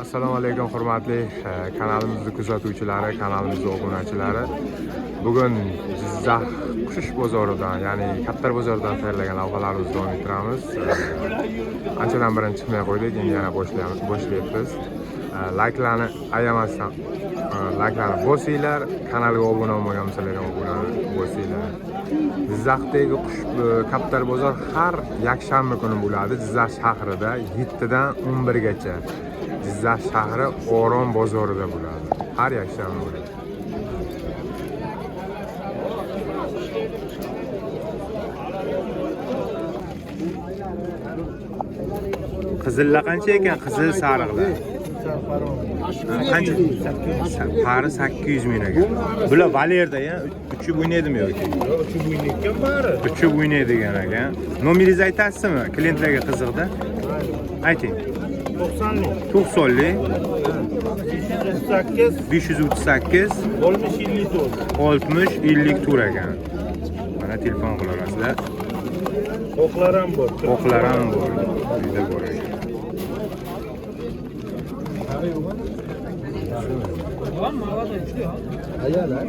Assalomu alaykum hurmatli kanalimizni kuzatuvchilari, kanalimizni obunachilari. Bugun Jizzax qush bozoridan, ya'ni Kaptar bozoridan tayyorlagan lavhalarimizni davom ettiramiz. Anchadan beri chiqmay qo'ydik, endi yana boshlayapmiz. Like'larni ayamasdan like'larni bosinglar, kanalga obuna bo'lmagan bo'lsanglar ham obuna bosinglar. Jizzaxdagi Kaptar bozor har yakshanba kuni bo'ladi. Jizzax shahrida 7 dan 11 gacha. Jizzax shahri Orom bozorida bo'ladi. Har yakshanba bo'ladi. Qizillar qancha ekan? Qizil sariqlar. Qancha? Pari 800 ming ekan. Bular Valerda ya, uchib o'ynaydimi yoki? Uchib o'ynayotgan bari. Uchib o'ynaydigan ekan. Nomeringizni aytasizmi? Klientlarga qiziqda. Ayting. 90lik 538 60 54 ekan. Mana telefon qilasizlar. Qo'qlar ham bor. Qo'qlar ham bor. Uyda bor ekan. Ayalar.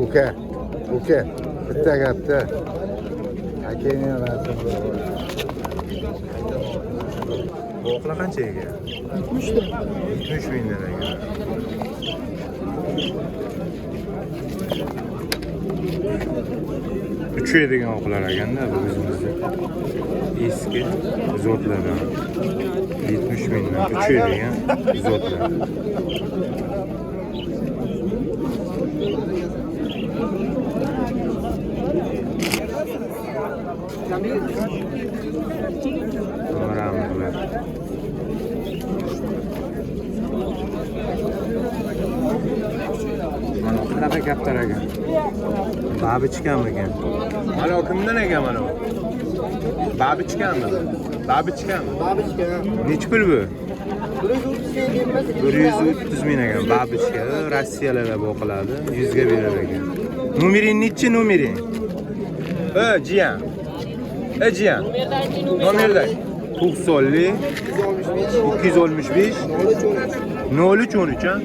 Uka, bitta gapda akangni rasmi bor. Qo'qlar qancha ekan? 70 mingdan ekan. Uchaydigan o'qlar ekanda bu o'zimizda. Eski zotlardan 70 mingdan uchaydigan zotlar. Ramazlar. Mana qanaqa Kaptar ekan? Babichkami ekan? Mana kimdan ekan mana bu? Babichkami? Babichkami? Babichka. Necha pul bu? 130 ming ekan. Babichka Rossiyalarda boqiladi, 100 ga berar ekan. Nomering nechi nomering? Jiyan. Jiyan. Nomerda 90lik 265 0313 ha?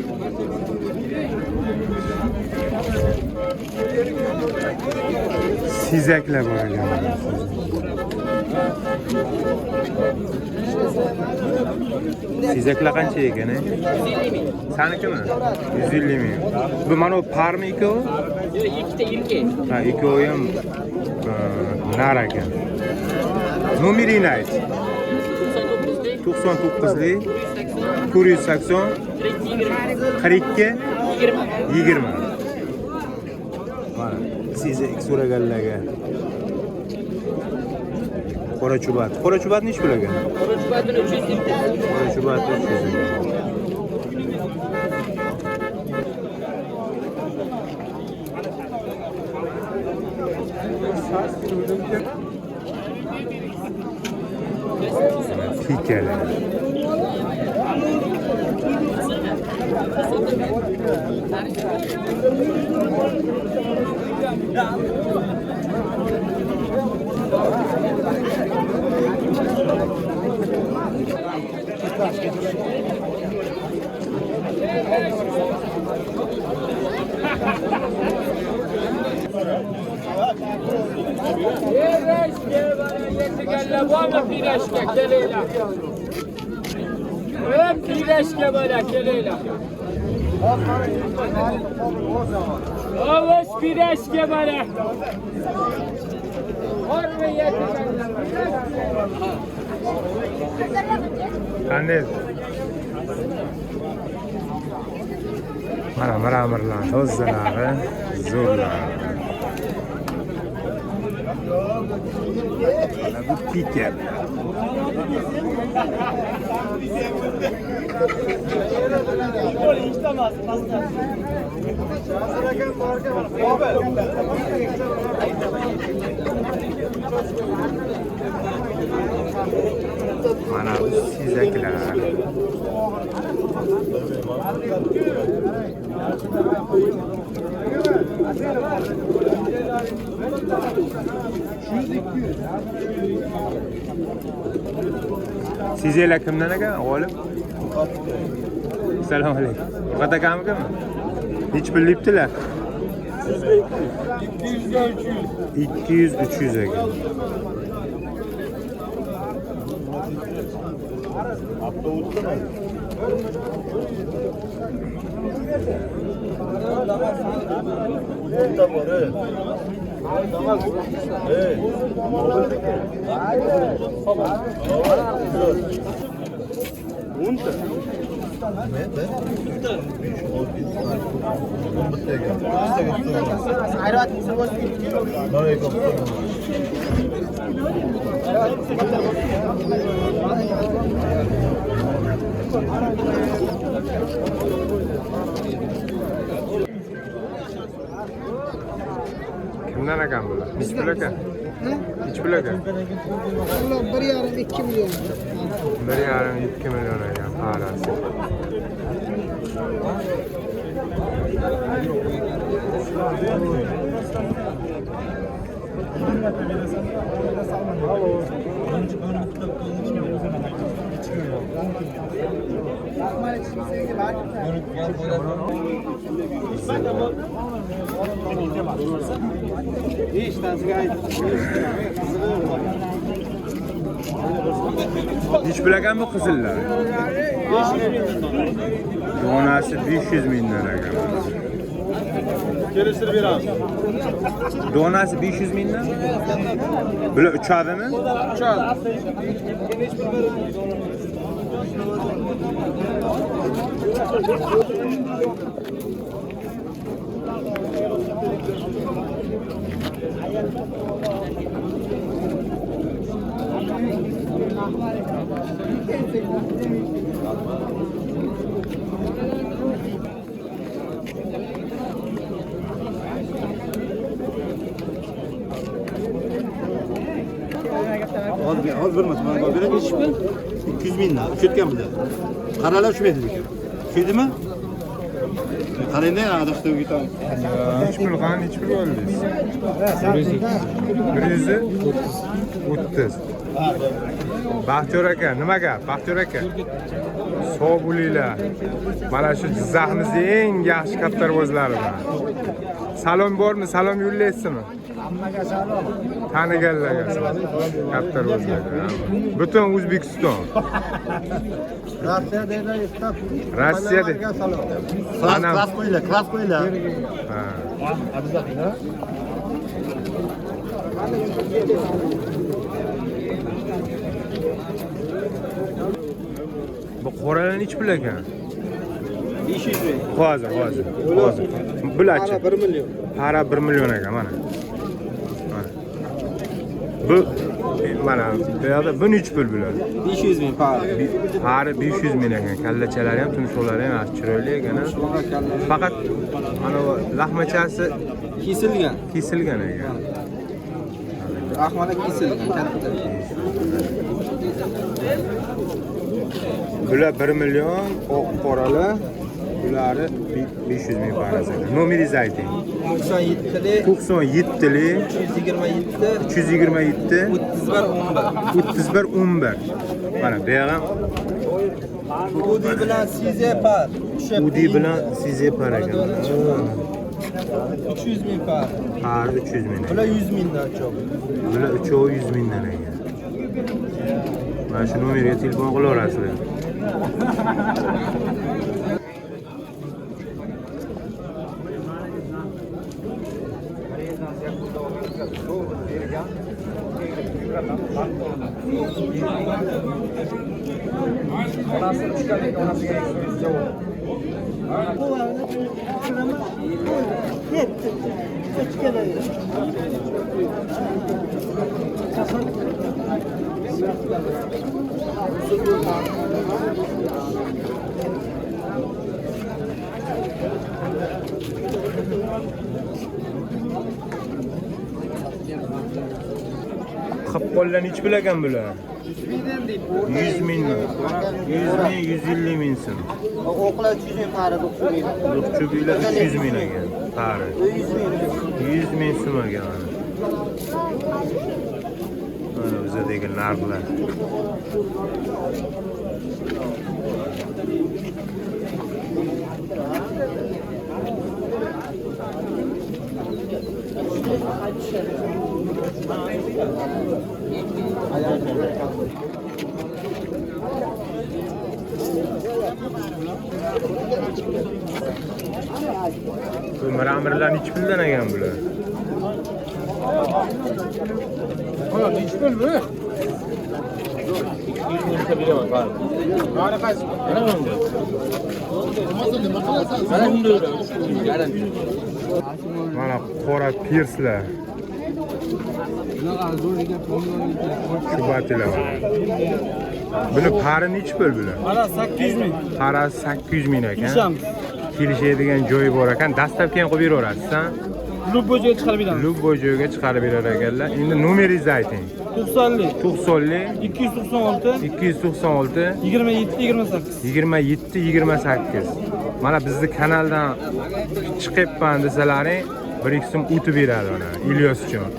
Sizaklar bor ekan. Sizaklar qancha ekan? 150 ming. Sanikimi? 150 ming. Bu mana bu parmi ikkovi? Yo'q, ikkita ilki. Ha, ikkovi ham nar ekan. Nomeringni ayt. 99lik 480 42 20. Mana sizak so'raganlarga. Qora chubat. Qora chubat nech pul ekan? Qora chubatini 300 ming. Qora chubat 300 ming. Pikeler. Pirashka böyle keleyla. Oğuz pirashka böyle. Orma yetigenler. Qanday? Mana maramirlar, to'zzalari, zo'rlar. Mana bu piker. Mana bu sizaklar. Sizlar kimdan ekan? Olim. Assalomu alaykum. Furqat akamikimi? Hech bilibdilar. 200-300 ekan. Kimdan ekan bular? Hech pul ekan. Hech pul ekan. Vallahi 1,5-2 milyon. 1,5-2 milyon ekan parasi. Hiç bilagan mı kızıllar? Donası 500 mindən ekan. Geliştir biraz. Donası 500 mindən? Bular uçadimi? Uçad. Az vermesin bana bak. Böyle hiç mi? 200 bin lira. Çötken bile. Karalar şu metre diyor. Şeydi mi? Karayın ne ya? Adakta bir tane. Hiç pul qan, hiç pul oldu. 130. Baxtiyor aka, nima gap? Baxtiyor aka. Sog' bo'linglar. Mana shu Jizzaximizning eng yaxshi kattarvozlaridan. Salom bormi? Salom yo'llaysizmi? Hammaga salom. Taniganlarga kattarvozlarga. Butun O'zbekiston. Rossiyada istab. Rossiyada. Klas koyla, klas koyla. Ha. Bu qoralarni ichib ekan. 500 bin. Hozir. Bularchi. Para 1 milyon. Para 1 milyon ekan mana. Bu mana bu yoqda 1003 pul bular. 500 bin para. Hari 500 ming ekan. Kallachalari ham, tumshuqlari ham chiroyli ekan. Faqat mana bu lahmachasi kesilgan ekan. Rahmona kesilgan katta. Bular 1 milyon, qoralar. Bulari 500 ming parasi. Nomeringizni ayting. 97 97lik 327 327 31 11. Mana bu ham Udi bilan size par. Udi bilan size par ekan. 300 bin par. Har 300 ming. Bular 100 mingdan çok. Bular uchovi 100 mingdan ekan. Mana shu nomerga telefon qilaverasizlar. Qopqollarni ichib bilagan bular. 100 ming. 150 ming so'm. Okula 300 bin para 90 bin. Luqchubilar 300 ming ekan. Pari. 100 ming so'm ekan. Mana bizdagi narxlar. Bu miramirlar nechi puldan ekan bular? Ana nechi pul bu? Mana qora pirslar. Shu batilar mana. Buni pari nechi pul bular? Ana 800 ming. Pari 800 ming ekan. Kelishamiz. Kelishadigan joyi bor ekan. Dastavka ham qo'yib beraverasiz, ha? Lubbo'ga chiqarib beramiz. Lubbo joyga chiqarib berar ekanlar. Endi nomeringizni ayting. 90 90 296 296 27 28. 27 28. Mana bizni kanaldan chiqibman desalaring 1-2 so'm o'tib beradi mana Ilyosjon.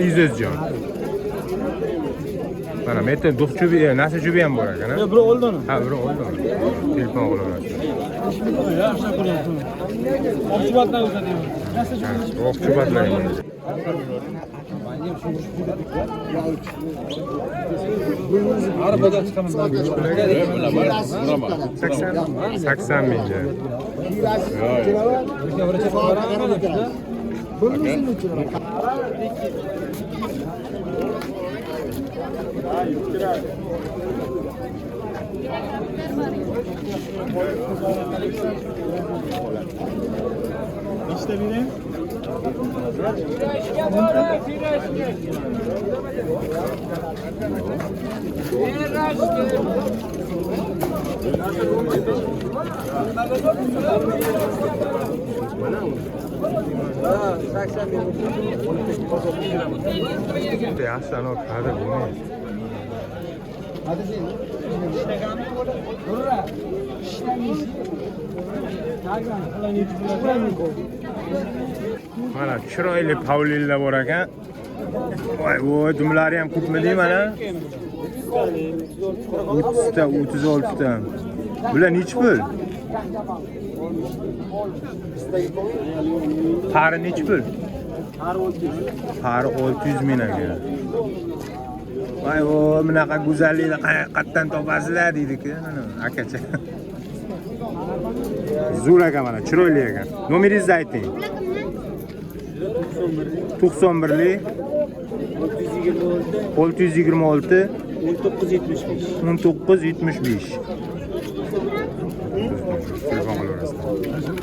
Izozjon. Mana meta duxchubi, nasachubi ham bor ekan, ha? Biri oldin. Ha, biri oldi. Telefon qilaverasiz. Yaxshi ko'ryapman. Oqchibatdan o'tadi. Oqchibatlar. Arabadan chiqamiz. 80 ming. İşte biri. Yaxshi ana qadr demaydi. Mana chiroyli pavlillar bor ekan. Voy, dumlari ham ko'pmi deyman-a? 30 ta, 36 ta. Bular nechi pul? Pari nechi pul? Pari 600 ming ekan. Voy, bunaqa go'zallikni qayerdan topasizlar deydi-ku, akacha. Zo'r ekan mana, chiroyli ekan. Nomeringizni ayting. 91 626 1975. Telefon qilaverasizlar.